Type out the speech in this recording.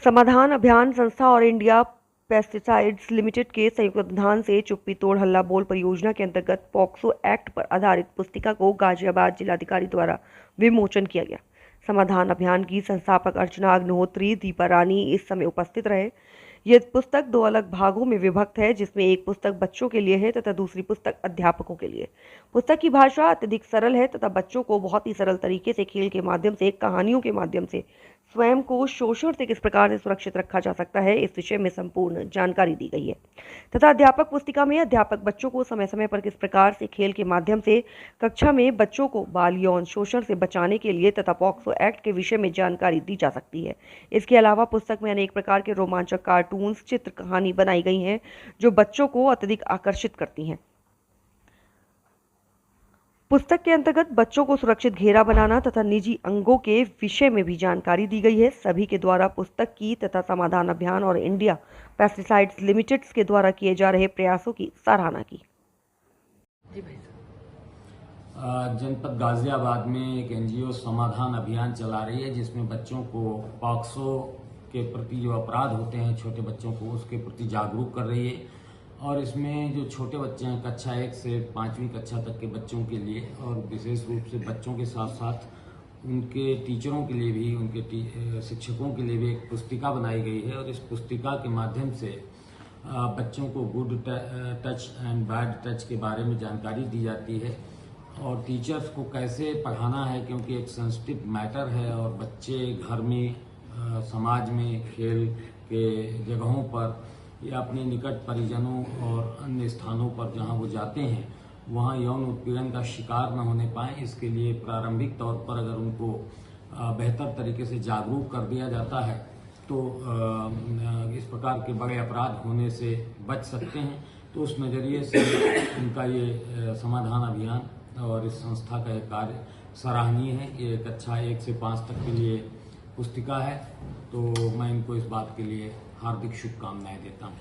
समाधान अभियान संस्था और इंडिया पेस्टिसाइड्स लिमिटेड के संयुक्त तत्वावधान से चुप्पी तोड़ हल्ला बोल परियोजना के अंतर्गत पॉक्सो एक्ट पर आधारित पुस्तिका को गाजियाबाद जिलाधिकारी द्वारा विमोचन किया गया। समाधान अभियान की संस्थापक अर्चना अग्निहोत्री दीपा रानी इस समय उपस्थित रहे। यह पुस्तक दो अलग भागों में विभक्त है, जिसमें एक पुस्तक बच्चों के लिए है तथा दूसरी पुस्तक अध्यापकों के लिए। पुस्तक की भाषा अत्यधिक सरल है तथा बच्चों को बहुत ही सरल तरीके से खेल के माध्यम से, कहानियों के माध्यम से स्वयं को शोषण से किस प्रकार से सुरक्षित रखा जा सकता है, इस विषय में संपूर्ण जानकारी दी गई है। तथा अध्यापक पुस्तिका में अध्यापक बच्चों को समय समय पर किस प्रकार से खेल के माध्यम से कक्षा में बच्चों को बाल यौन शोषण से बचाने के लिए तथा पॉक्सो एक्ट के विषय में जानकारी दी जा सकती है। इसके अलावा पुस्तक में अनेक प्रकार के रोमांचक कार्टून्स, चित्र, कहानी बनाई गई हैं जो बच्चों को अत्यधिक आकर्षित करती हैं। पुस्तक के अंतर्गत बच्चों को सुरक्षित घेरा बनाना तथा निजी अंगों के विषय में भी जानकारी दी गई है। सभी के द्वारा पुस्तक की तथा समाधान अभियान और इंडिया पेस्टिसाइड्स लिमिटेड के द्वारा किए जा रहे प्रयासों की सराहना की। जी भाई साहब, जनपद गाजियाबाद में एक एनजीओ समाधान अभियान चला रही है, जिसमें बच्चों को पॉक्सो के प्रति जो अपराध होते हैं छोटे बच्चों को, उसके प्रति जागरूक कर रही है। और इसमें जो छोटे बच्चे हैं कक्षा 1 से 5वीं कक्षा तक के बच्चों के लिए, और विशेष रूप से बच्चों के साथ साथ उनके टीचरों के लिए भी, उनके शिक्षकों के लिए भी एक पुस्तिका बनाई गई है। और इस पुस्तिका के माध्यम से बच्चों को good touch and bad touch के बारे में जानकारी दी जाती है, और टीचर्स को कैसे पढ़ाना है, क्योंकि एक सेंसिटिव मैटर है और बच्चे घर में, समाज में, खेल के जगहों पर या अपने निकट परिजनों और अन्य स्थानों पर जहां वो जाते हैं, वहां यौन उत्पीड़न का शिकार न होने पाए, इसके लिए प्रारंभिक तौर पर अगर उनको बेहतर तरीके से जागरूक कर दिया जाता है तो इस प्रकार के बड़े अपराध होने से बच सकते हैं। तो उस नज़रिए से उनका ये समाधान अभियान और इस संस्था का ये कार्य सराहनीय है। ये कक्षा 1 से 5 तक के लिए पुस्तिका है, तो मैं इनको इस बात के लिए हार्दिक शुभकामनाएं देता हूँ।